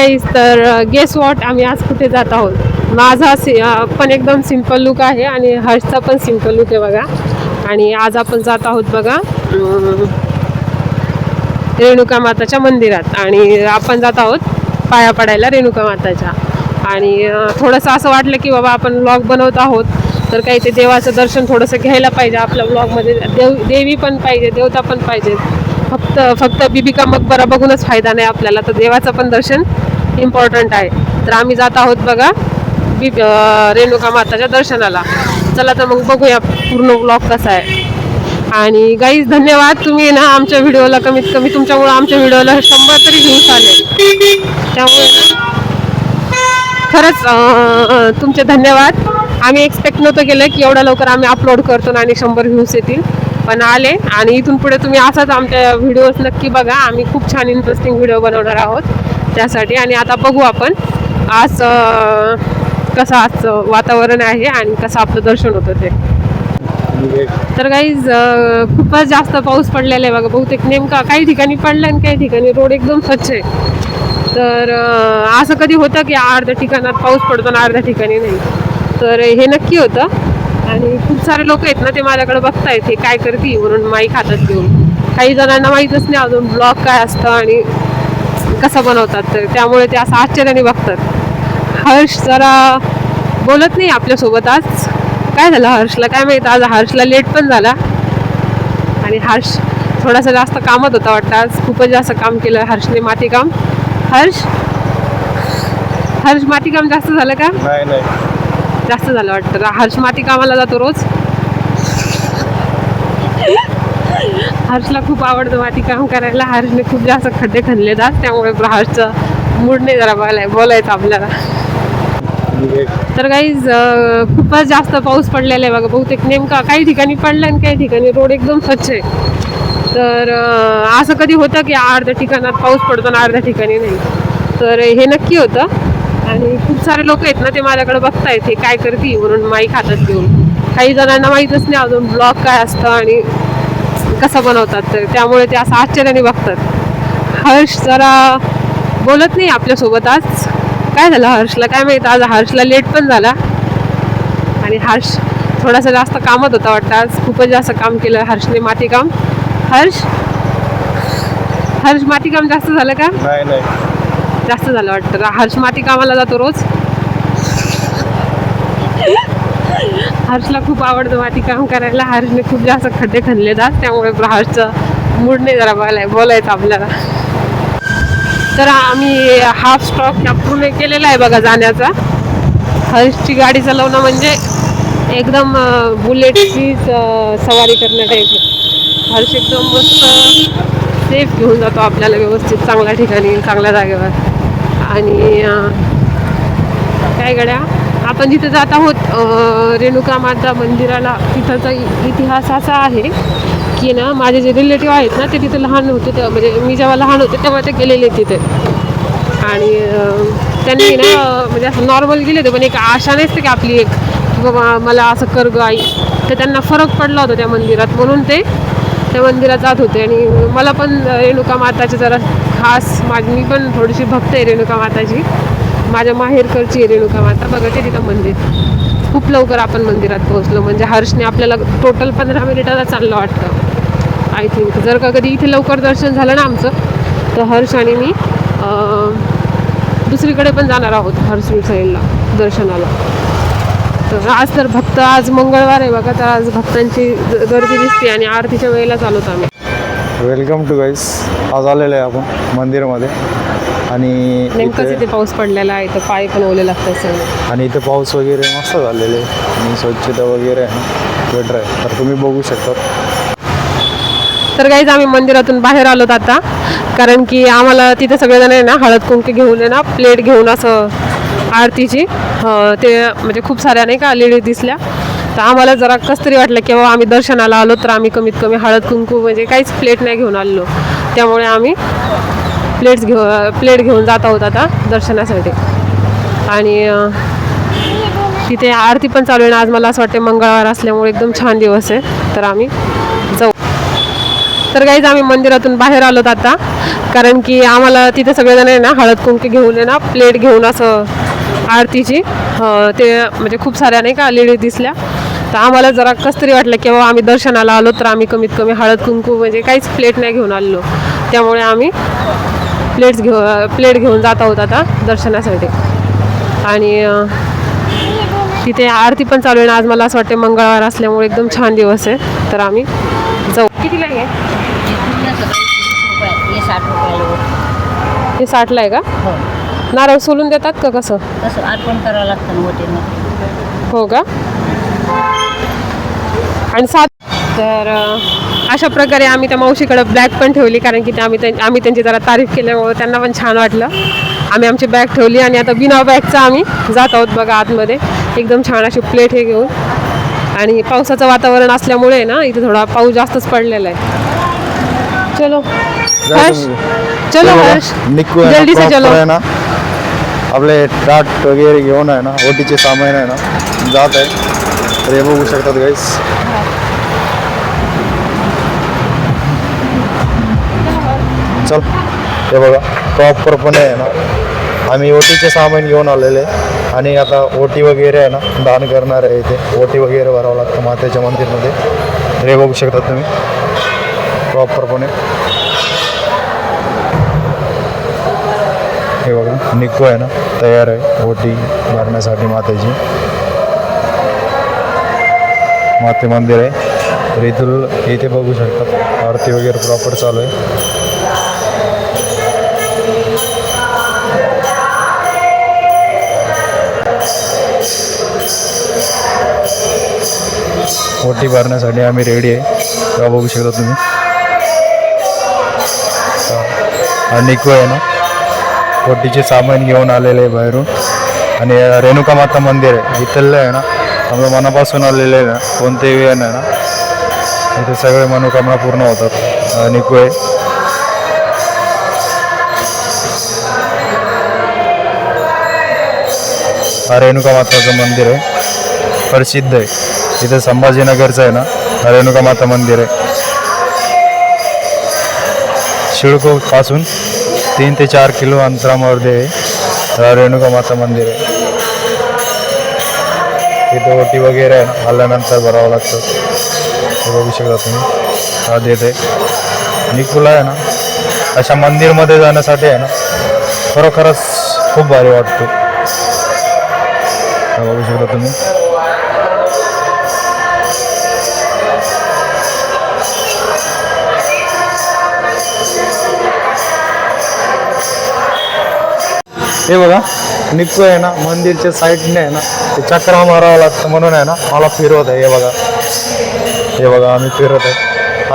Guys, तर guess what आम्ही आज कुठे जात आहोत. माझा पण एकदम सिंपल लुक आहे आणि हर्षचा पण सिंपल लुक आहे बघा. आणि आज आपण जात आहोत बघा रेणुका माताच्या मंदिरात. आणि आपण जात आहोत पाया पडायला रेणुका माताच्या. आणि थोडंसं असं वाटलं की बाबा आपण व्लॉग बनवत आहोत तर काही ते देवाचं दर्शन थोडंसं घ्यायला पाहिजे. आपल्या व्लॉगमध्ये देवी पण पाहिजे, देवता पण पाहिजे. फक्त बिबिका मकबरा बघूनच फायदा नाही आपल्याला, तर देवाचं पण दर्शन इम्पॉर्टंट आहे. तर आम्ही जात आहोत बघा रेणुका माताच्या दर्शनाला. चला तर मग बघूया पूर्ण व्लॉग कसा आहे. आणि गाईज धन्यवाद, तुम्ही ना आमच्या व्हिडिओला कमीत कमी तुमच्यामुळं आमच्या व्हिडिओला 100 तरी व्ह्यूज आले. त्यामुळे खरंच तुमचे धन्यवाद. आम्ही एक्सपेक्ट नव्हतं केलं की एवढ्या लवकर आम्ही अपलोड करतो आणि 100 व्ह्यूज येतील, पण आले. आणि इथून पुढे तुम्ही असाच आमच्या व्हिडिओज नक्की बघा. आम्ही खूप छान इंटरेस्टिंग व्हिडिओ बनवणार आहोत त्यासाठी. आणि आता बघू आपण आज कसं आज वातावरण आहे आणि कसं आपलं दर्शन होतं ते. तर गाईज खूपच जास्त पाऊस पडलेला आहे बघा. बहुतेक नेमका काही ठिकाणी पडला आणि काही ठिकाणी रोड एकदम स्वच्छ आहे. तर असं कधी होतं की अर्ध्या ठिकाणात पाऊस पडतो आणि अर्ध्या ठिकाणी नाही, तर हे नक्की होतं. आणि खूप सारे लोक आहेत ना, ते माझ्याकडे बघतायत हे काय करते म्हणून माईक हातात घेऊन. काही जणांना माहीतच नाही अजून ब्लॉग काय असतं आणि कसं बनवतात, तर त्यामुळे ते असं आश्चर्याने बघतात. हर्ष जरा बोलत नाही आपल्यासोबत आज. काय झालं हर्षला काय माहीत, आज हर्षला लेट पण झाला. आणि हर्ष थोडासा जास्त कामात होता वाटतं आज. खूपच जास्त काम केलं हर्षने, मातीकाम. हर्ष मातीकाम जास्त झालं का? नाही जास्त झालं वाटतं. हर्ष माती कामाला जातो रोज. हर्षला खूप आवडतं माती काम करायला. हर्षने खूप जास्त खड्डे खणले जात, त्यामुळे हर्षचं मूड नाही जरा बोलायचं आपल्याला. तर गाईज खूपच जास्त पाऊस पडलेला आहे बघा. बहुतेक नेमका काही ठिकाणी पडला आणि काही ठिकाणी रोड एकदम स्वच्छ आहे. तर असं कधी होतं की अर्ध्या ठिकाणात पाऊस पडतो आणि अर्ध्या ठिकाणी नाही, तर हे नक्की होतं. आणि खूप सारे लोक आहेत ना, ते माझ्याकडे बघतायत हे काय करते म्हणून माईक हातात घेऊन. काही जणांना माहीतच नाही अजून ब्लॉग काय असतं आणि कसं बनवतात, तर त्यामुळे ते असं आश्चर्याने बघतात. हर्ष जरा बोलत नाही आपल्यासोबत आज. काय झालं हर्षला काय माहीत, आज हर्षला लेट पण झाला. आणि हर्ष थोडासा जास्त कामात होता वाटतं आज. खूपच जास्त काम केलं हर्षने, मातीकाम. हर्ष मातीकाम जास्त झालं का? नाही जास्त झालं वाटतं. हर्ष माती कामाला जातो रोज. हर्षला खूप आवडतं माती काम करायला. हर्षने खूप जास्त खड्डे खणले जात, त्यामुळे हर्षचं मूड नाही जरा बोलायचं आपल्याला. तर आम्ही हाफ स्टॉप पूर्ण केलेला आहे बघा जाण्याचा. हर्षची गाडी चालवणं म्हणजे एकदम बुलेटची सवारी करण्या टाईप. हर्ष एकदम मस्त सेफ घेऊन जातो आपल्याला व्यवस्थित चांगल्या ठिकाणी, चांगल्या जागेवर. आणि काय गड्या, आपण जिथे जात आहोत रेणुका माता मंदिराला, तिथंचा इतिहास असा आहे की ना, माझे जे रिलेटिव्ह आहेत ना, ते तिथे लहान होते तेव्हा, म्हणजे मी जेव्हा लहान होते तेव्हा ते गेलेले तिथे. आणि त्यांनी ना म्हणजे असं नॉर्मल गेले होते, पण एक आशा नसते की आपली एक की बाबा मला असं कर ग आई. तर त्यांना फरक पडला होता त्या मंदिरात, म्हणून ते त्या मंदिरात जात होते. आणि मला पण रेणुका माताची जरा खास, मी पण थोडीशी भक्त आहे रेणुका माताची. माझ्या माहेरकडची आहे रेणुका माता. बघा ते तिथं मंदिर. खूप लवकर आपण मंदिरात पोहोचलो. म्हणजे हर्षने आपल्याला टोटल 15 मिनिटाला चाललं वाटतं आय थिंक. जर का कधी इथे लवकर दर्शन झालं ना आमचं, तर हर्ष आणि मी दुसरीकडे पण जाणार आहोत हर्षवीर साईडला दर्शनाला. तर आज तर आज मंगळवार आहे बघा, तर आज भक्तांची गर्दी दिसते. आणि आरतीच्या वेळेला चालवतो आम्ही. वेलकम टू गाईस. आज आलेलो आहे आपण मंदिरामध्ये. आणि नेमकंच इथे पाऊस पडलेला आहे, तर पाय पण ओले लागतात सगळे. आणि इथे पाऊस वगैरे मस्त झालेले आहे आणि स्वच्छता वगैरे आहे ना, बेटर आहे. तर तुम्ही बघू शकता. तर गाईज आम्ही मंदिरातून बाहेर आलोत आता, कारण की आम्हाला तिथे सगळेजण आहे ना हळद कुंकू घेऊन आहे ना, प्लेट घेऊन असं आरतीची, ते म्हणजे खूप साऱ्या नाही का लेडीज दिसल्या. तर आम्हाला जरा कसं तरी वाटलं की बाबा आम्ही दर्शनाला आलो, तर आम्ही कमीत कमी हळद कुंकू म्हणजे काहीच प्लेट नाही घेऊन आलो. त्यामुळे आम्ही प्लेट घेऊन जात आहोत आता दर्शनासाठी. आणि तिथे आरती पण चालू आहे ना आज. मला असं वाटतं मंगळवार असल्यामुळे एकदम छान दिवस आहे, तर आम्ही जाऊ. तर गाईज आम्ही मंदिरातून बाहेर आलोत आता, कारण की आम्हाला तिथे सगळेजण आहे ना हळद कुंकू घेऊन आहे ना प्लेट घेऊन असं आरतीची ते म्हणजे खूप साऱ्या नाही का लेडीज दिसल्या. तर आम्हाला जरा कसं तरी वाटलं की बाबा आम्ही दर्शनाला आलो तर आम्ही कमीत कमी हळद कुंकू म्हणजे काहीच प्लेट नाही घेऊन आलेलो. त्यामुळे आम्ही प्लेट घेऊन जात आहोत आता दर्शनासाठी. आणि तिथे आरती पण चालू आहे ना. आज मला असं वाटतं मंगळवार असल्यामुळे एकदम छान दिवस आहे. तर आम्ही जाऊ. कितीला आहे हे? 60ला आहे का? नारळ सोलून देतात का कसं? तसं अर्पण करावं लागतं ना हॉटेलमध्ये. हो का? आणि 7 तर अशा प्रकारे आम्ही त्या मावशीकडे बॅग पण ठेवली कारण की आम्ही त्यांची जरा तारीफ केल्यामुळे त्यांना पण छान वाटलं. आम्ही आमची बॅग ठेवली आणि आता बिना बॅगचा आम्ही जात आहोत बघा आतमध्ये. एकदम छान अशी प्लेट हे घेऊन. आणि पावसाचं वातावरण असल्यामुळे ना इथे थोडा पाऊस जास्तच पडलेला आहे. चलो हर्ष, चलो हर्ष, जल्दी से चलो. आहे ना आपले टाट वगैरे घेऊन आहे ना ओटीचे सामान आहे ना जात आहे. तर हे बघू शकतात गाईस. चल हे बघा प्रॉपरपणे आहे ना आम्ही ओटीचे सामान घेऊन आलेले आणि आता ओटी वगैरे आहे ना दान करणार आहे. इथे ओटी वगैरे भरावं लागतं मातेच्या मंदिरमध्ये. हे बघू शकता तुम्ही प्रॉपरपणे. हे बघा निको आहे ना तयार आहे ओटी भरण्यासाठी मातेची. माते मंदिर आहे. तर इथे बघू शकतात आरती वगैरे प्रॉपर चालू आहे. ओटी भरण्यासाठी आम्ही रेडी आहे. तेव्हा बघू शकता तुम्ही. निको आहे ना ओटीचे सामान घेऊन आलेले आहे बाहेरून. आणि रेणुका माता मंदिर आहे इथलं आहे ना आम्ही मनापासून आलेले आहे ना कोणतेही वेळ नाही ना इथे सगळे मनोकामना पूर्ण होतात. निको आहे. हा रेणुका माताचं मंदिर आहे प्रसिद्ध आहे. इथे संभाजीनगरचं आहे ना रेणुका माता मंदिर आहे. शिळकोपासून 3 ते 4 किलो अंतरामध्ये रेणुका माता मंदिर आहे. इथे ओटी वगैरे आहे ना आल्यानंतर भरावं लागतं. हे बघू शकता तुम्ही. हा देते निकुला आहे ना अशा मंदिरमध्ये जाण्यासाठी आहे ना खरोखरच खूप भारी वाटतो. हे बघू शकता तुम्ही. हे बघा निको आहे ना मंदिरच्या साईडने आहे ना ते चक्रा मारावं लागतं म्हणून आहे ना मला फिरवत आहे. हे बघा आम्ही फिरत आहे.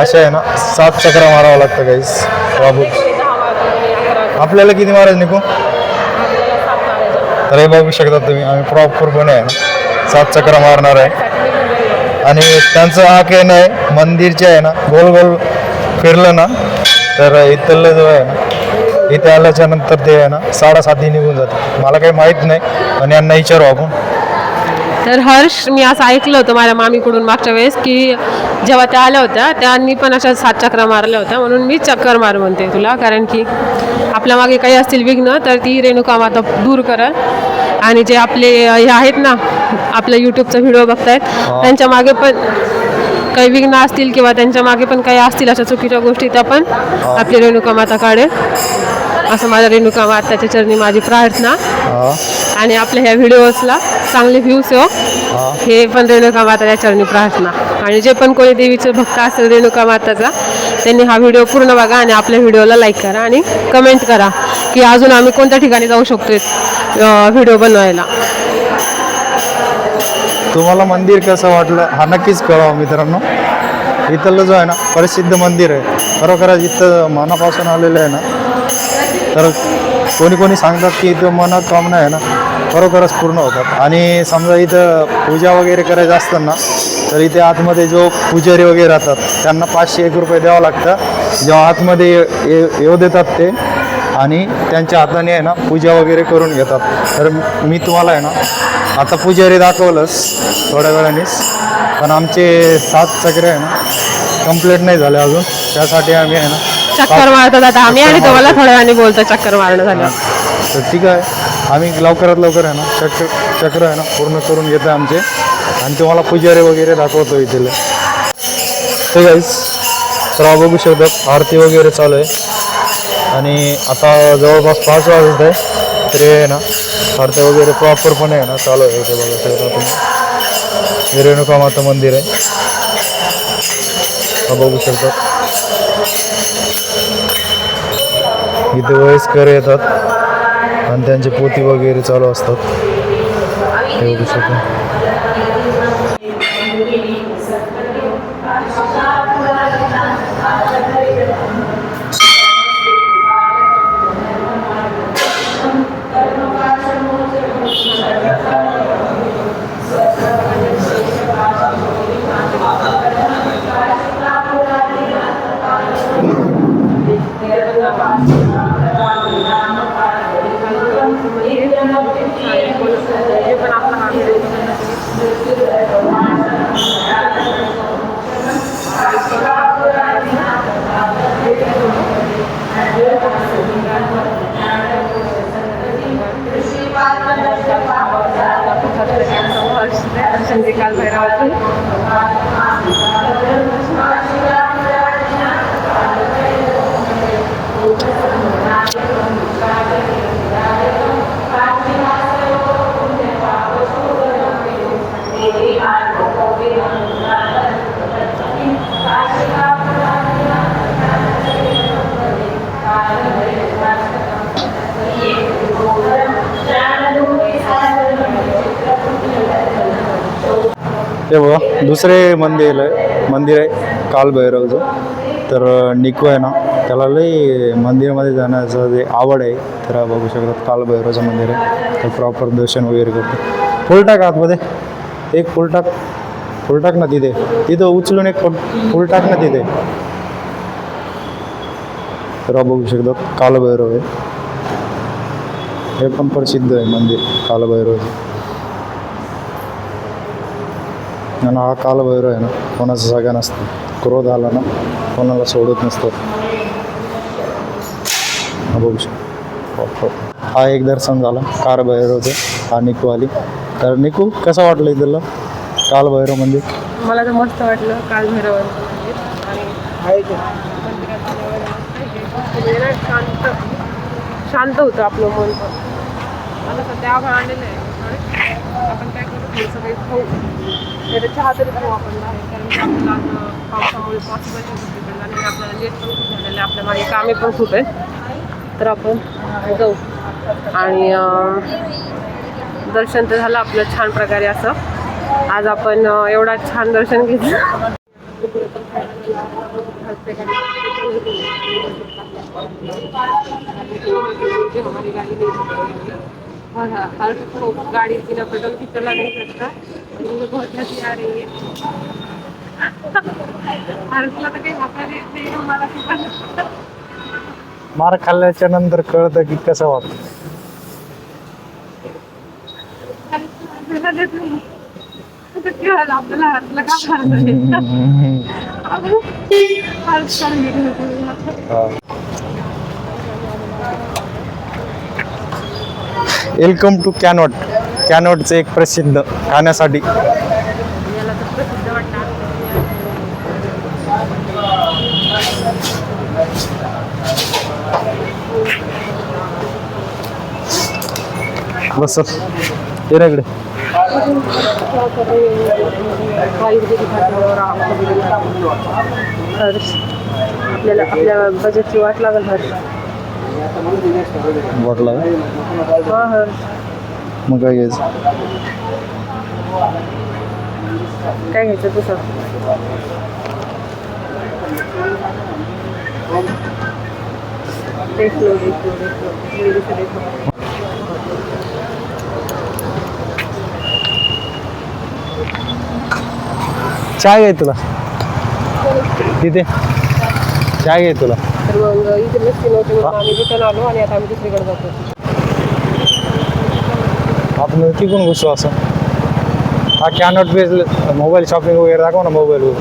अशा आहे ना 7 चक्रा मारावं लागतं गाईस. बाबू आपल्याला किती मारायचं निको? तर हे बघू शकता तुम्ही आम्ही प्रॉपरपणे आहे ना 7 चक्रा मारणार आहे. आणि त्यांचं हा काही नाही मंदिरचे आहे ना गोल गोल फिरलं ना तर इथलं जो आहे ना इथे आल्याच्या नंतर ते आहे ना 7:30 निघून जाते. मला काही माहीत नाही पण यांना विचारू आपण. तर हर्ष मी असं ऐकलं होतं माझ्या मामीकडून मागच्या वेळेस की जेव्हा त्या आल्या होत्या त्यांनी पण अशा 7 चक्रा मारल्या होत्या. म्हणून मी चक्कर मार म्हणते तुला कारण की आपल्या मागे काही असतील विघ्न तर ती रेणुका माता दूर करा. आणि जे आपले हे आहेत ना आपल्या यूट्यूबचा व्हिडिओ बघतायत त्यांच्या मागे पण काही विघ्न असतील किंवा त्यांच्या मागे पण काही असतील अशा चुकीच्या गोष्टी त्या पण आपली रेणुका माता काढेल असं माझ्या रेणुका माताच्या चरणी माझी प्रार्थना. आणि आपल्या ह्या व्हिडिओजला चांगले व्ह्यूज हो हे पण रेणुका माताच्या चरणी प्रार्थना. आणि जे पण कोणी देवीचे भक्त असेल रेणुका माताचा त्यांनी हा व्हिडिओ पूर्ण बघा आणि आपल्या व्हिडिओला लाईक करा आणि कमेंट करा की अजून आम्ही कोणत्या ठिकाणी जाऊ शकतो व्हिडिओ बनवायला. तुम्हाला मंदिर कसं वाटलं हा नक्कीच कळवा मित्रांनो. इथलं जो आहे ना प्रसिद्ध मंदिर आहे खरोखरच इथं मनापासून आलेलं आहे ना. तर कोणी सांगतात की इथं मनोकामना आहे ना खरोखरच पूर्ण होतात. आणि समजा इथं पूजा वगैरे करायचं असतं ना तर इथे आतमध्ये जो पुजारी वगैरे राहतात त्यांना 501 रुपये द्यावं लागतं जेव्हा आतमध्ये येऊ देतात ते. आणि त्यांच्या हाताने आहे ना पूजा वगैरे करून घेतात. तर मी तुम्हाला आहे ना आता पुजारी दाखवलंच थोड्या वेळानेच पण आमचे 7 चक्रे आहे ना कंप्लीट नाही झाले अजून. त्यासाठी आम्ही आहे ना चक्कर मारतात आता आम्ही आणि तुम्हाला थोड्या वेळाने बोलतो चक्कर मारणं झालं. तर ठीक आहे, आम्ही लवकरात लवकर आहे ना चक्र आहे ना पूर्ण करून घेतो आमचे आणि तुम्हाला पुजारी वगैरे दाखवतो इथे. ते गाईस तर बघू शकतात आरती वगैरे चालू आहे आणि आता जवळपास 5 वाजत आहे तरी आहे ना आरती वगैरे प्रॉपरपणे आहे ना चालू आहे. इथे बघू शकता तुम्ही रेणुका माता मंदिर आहे, बघू शकतात. इथे वयस्कर येतात आणि त्यांची पोथी वगैरे चालू असतात, हे बघू शकतो. कालभैरवाचं हे बघा दुसरे मंदिर आहे कालभैरवचं. तर निकू आहे ना त्याला लई मंदिरामध्ये जाण्याचं जे आवड आहे, तर बघू शकतात कालभैरवचं मंदिर आहे. तर प्रॉपर दर्शन वगैरे करतो. फुलटाक आतमध्ये एक फुलटाक ना तिथं उचलून एक फुलटाक ना तिथे. तर बघू शकतात कालभैरव आहे, हे पण प्रसिद्ध आहे मंदिर कालभैरवचं. आणि हा कालभैरव आहे ना कोणाचा जागा नसतो, क्रोध आला ना कोणाला सोडत नसतो. हा बघू शकतो. हा एक दर्शन झाला कालभैरवचं. हा निकू आली. तर निकू कसं वाटलं इथलं कालभैरव मंदिर? मला तर मस्त वाटलं कालभैरवाचं मंदिर. आणि शांत होतं आपलं मन पण. आता सध्या आपण आणलेलं आहे, आपण काय करू थोडंसं काही खाऊ, नाही चहा तरी खाऊ आपण बाहेर, कारण की आपल्याला आज पावसामुळे पॉसिबल नाही आणि आपल्याला लेट पण खूप झालेलं आहे, आपल्या मागे कामे पण खूप आहेत. तर आपण जाऊ आणि दर्शन तर झालं आपलं छान प्रकारे. असं आज आपण एवढा छान दर्शन घेतलं. गाड़ी बिना पेट्रोल की चला नहीं सकता, मुझे बहुत हंसी आ रही है. हर्षला तर काही हाताने नाही मला. मार खाल्ल्याच्या नंतर कळतं की कसं वाटतं. आपल्याला हर्षला का हर्ष वेलकम टू कॅनॉटचं एक प्रसिद्ध खाण्यासाठी. याला तर प्रसिद्ध वाटतं. बस ये ना इकडे. आपल्याला आपल्या बजेटची वाट लागेल हर्ष. वाटला हा हर्ष मग काय घ्यायचं? काय घ्यायचं तुझं? देखलो. चहा घे तुला तिथे, चहा घे तुला. तर मग इथे लस्सी नव्हती म्हणून आम्ही रिटर्न आलो आणि आता आम्ही दुसरीकडे जातो. आपण तिकून घुसू असं. हा कॅनॉट बेस मोबाईल शॉपिंग वगैरे दाखव ना मोबाईलवर.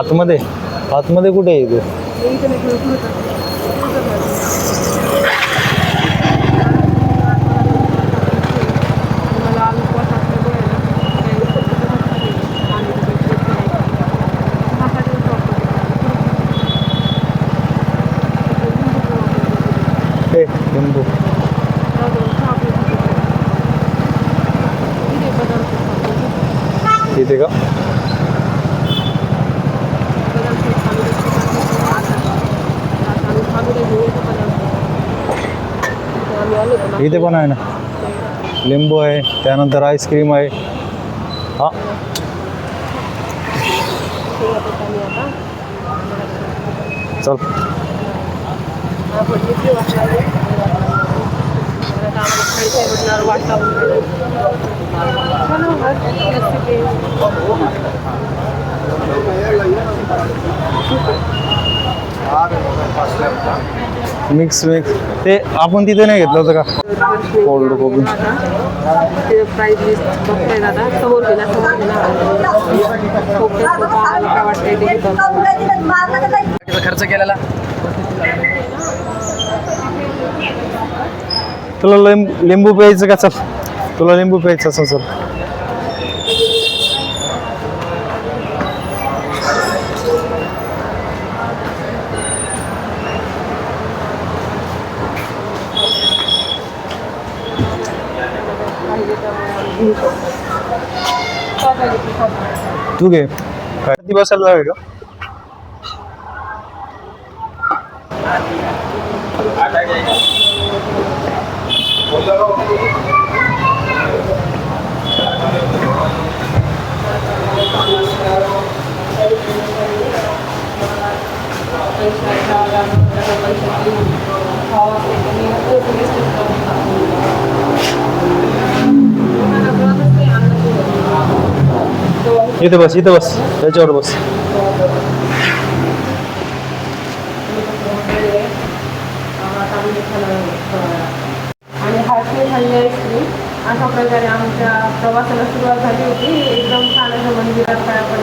आतमध्ये आतमध्ये कुठे आहे इथे? इथे नाही थोडं पुढं कर. मला उपवास असल्यामुळे ना, हे लिंबू इथे का? इथे पण आहे ना, लिंबू आहे, त्यानंतर आईस्क्रीम आहे. हा चल मिक्स ते आपण तिथे नाही घेतलं होतं का? कोल्ड कोबी प्राईस लिस्ट बघताय दादा, समोर गेला काय वाटतंय ते खर्च केलेला तुला लिंबू प्यायचं का? चल तुला लिंबू प्यायचं असं चल. तू घे काय ती बसायला जावे का? इथे बस त्याच्यावर बस. आणि हार्टने खाल्ली आईस्क्रीम. अशा प्रकारे आमच्या प्रवासाला सुरुवात झाली होती. एकदम छान असं मंदिरात पाया